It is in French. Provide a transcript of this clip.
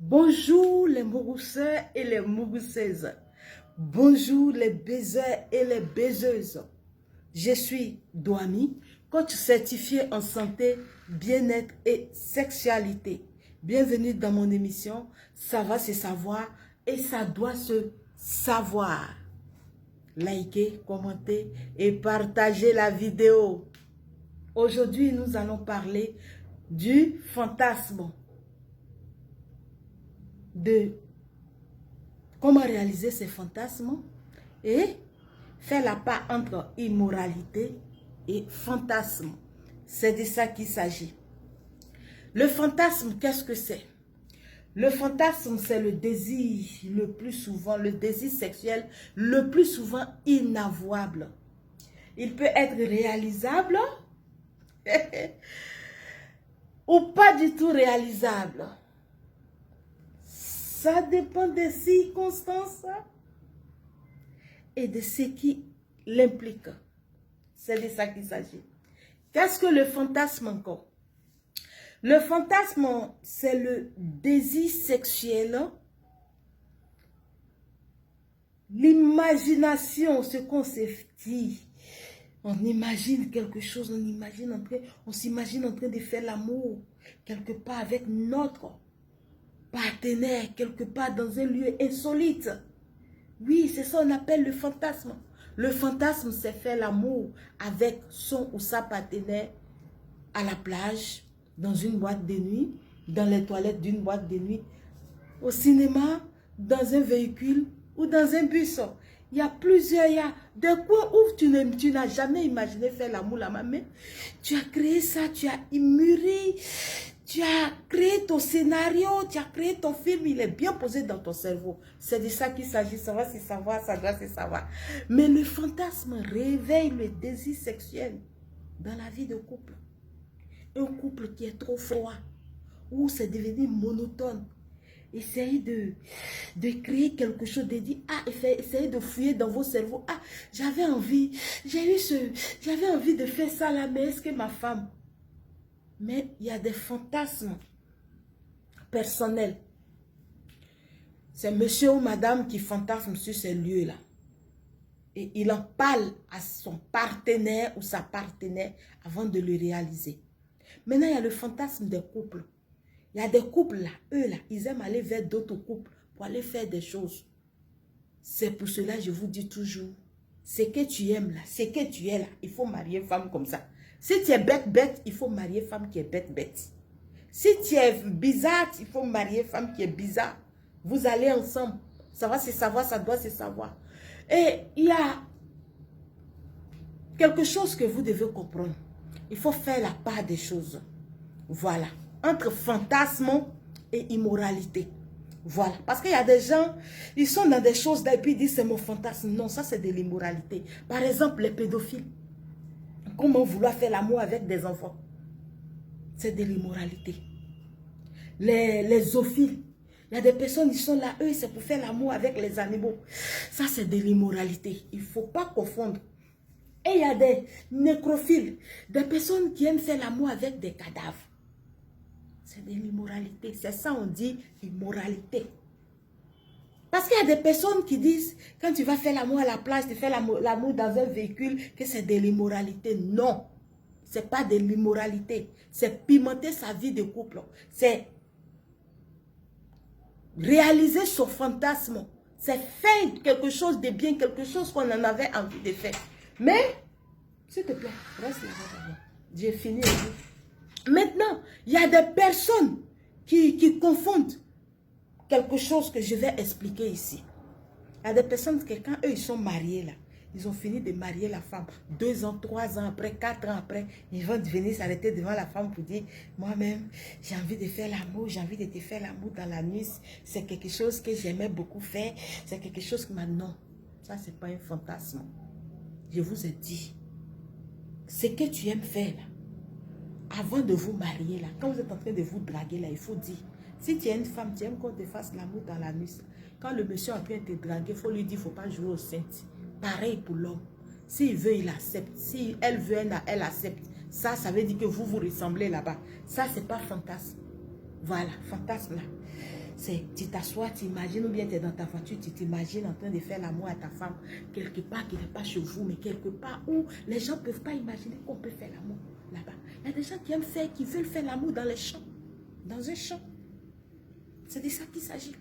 Bonjour les Mourousseurs et les Mouroussaises. Bonjour les baiseurs et les baiseuses. Je suis Doami, coach certifié en santé, bien-être et sexualité. Bienvenue dans mon émission. Ça va se savoir et ça doit se savoir. Likez, commentez et partagez la vidéo. Aujourd'hui, nous allons parler du fantasme, de comment réaliser ces fantasmes et faire la part entre immoralité et fantasme. C'est de ça qu'il s'agit. Le fantasme, qu'est-ce que c'est? Le fantasme, c'est le désir le plus souvent, le désir sexuel le plus souvent inavouable. Il peut être réalisable ou pas du tout réalisable. Ça dépend des circonstances et de ce qui l'implique. C'est de ça qu'il s'agit. Qu'est-ce que le fantasme encore? Le fantasme, c'est le désir sexuel, l'imagination, ce qu'on se dit. On imagine quelque chose, on s'imagine en train de faire l'amour quelque part avec notre partenaire, quelque part dans un lieu insolite. Oui, c'est ça qu'on appelle le fantasme. Le fantasme, c'est faire l'amour avec son ou sa partenaire à la plage, dans une boîte de nuit, dans les toilettes d'une boîte de nuit, au cinéma, dans un véhicule ou dans un bus. Il y a plusieurs, il y a des coins où tu n'as jamais imaginé faire l'amour là-bas, mais tu as créé ça, tu as mûri, tu as créé ton scénario, tu as créé ton film, il est bien posé dans ton cerveau. C'est de ça qu'il s'agit, ça va se savoir, ça doit se savoir. Mais le fantasme réveille le désir sexuel dans la vie de couple. Un couple qui est trop froid, où c'est devenu monotone. Essayez de créer quelque chose, de dire, essayez de fouiller dans vos cerveaux. Ah, j'avais envie de faire ça là, mais est-ce que ma femme... Mais il y a des fantasmes personnels. C'est monsieur ou madame qui fantasme sur ces lieux-là. Et il en parle à son partenaire ou sa partenaire avant de le réaliser. Maintenant, il y a le fantasme des couples. Il y a des couples là, eux là, ils aiment aller vers d'autres couples pour aller faire des choses. C'est pour cela je vous dis toujours, ce que tu aimes là, ce que tu es là, il faut marier une femme comme ça. Si tu es bête, il faut marier une femme qui est bête. Si tu es bizarre, il faut marier une femme qui est bizarre. Vous allez ensemble. Ça va se savoir, ça doit se savoir. Et il y a quelque chose que vous devez comprendre. Il faut faire la part des choses. Voilà. Entre fantasme et immoralité. Voilà. Parce qu'il y a des gens, ils sont dans des choses là et puis ils disent c'est mon fantasme. Non, ça c'est de l'immoralité. Par exemple, les pédophiles. Comment vouloir faire l'amour avec des enfants? C'est de l'immoralité. Les zoophiles. Il y a des personnes qui sont là, eux, c'est pour faire l'amour avec les animaux. Ça, c'est de l'immoralité. Il ne faut pas confondre. Et il y a des nécrophiles, des personnes qui aiment faire l'amour avec des cadavres. C'est de l'immoralité. C'est ça, on dit immoralité. Parce qu'il y a des personnes qui disent, quand tu vas faire l'amour à la plage, tu fais l'amour dans un véhicule, que c'est de l'immoralité. Non, ce n'est pas de l'immoralité. C'est pimenter sa vie de couple. C'est réaliser son fantasme. C'est faire quelque chose de bien, quelque chose qu'on en avait envie de faire. Mais, s'il te plaît, reste là. J'ai fini. Maintenant, il y a des personnes qui confondent quelque chose que je vais expliquer ici. Il y a des personnes que quand eux, ils sont mariés là, ils ont fini de marier la femme. 2 ans, 3 ans après, 4 ans après, ils vont venir s'arrêter devant la femme pour dire, moi-même, j'ai envie de faire l'amour, j'ai envie de te faire l'amour dans la nuit. C'est quelque chose que j'aimais beaucoup faire. C'est quelque chose que maintenant, ça, c'est pas un fantasme. Je vous ai dit, ce que tu aimes faire là, avant de vous marier là, quand vous êtes en train de vous draguer là, il faut dire, si tu es une femme, tu aimes qu'on te fasse l'amour dans la nuit. Quand le monsieur est en train de te draguer, il faut lui dire, il ne faut pas jouer au saintes. Pareil pour l'homme. S'il veut, il accepte. Si elle veut, elle accepte. Ça veut dire que vous vous ressemblez là-bas. Ça, c'est pas fantasme. Voilà, fantasme là. c'est tu t'assois, tu imagines, ou bien tu es dans ta voiture, tu t'imagines en train de faire l'amour à ta femme, quelque part qui n'est pas chez vous, mais quelque part où les gens ne peuvent pas imaginer qu'on peut faire l'amour là-bas. Il y a des gens qui aiment faire, qui veulent faire l'amour dans les champs, dans un champ. C'est de ça qu'il s'agit.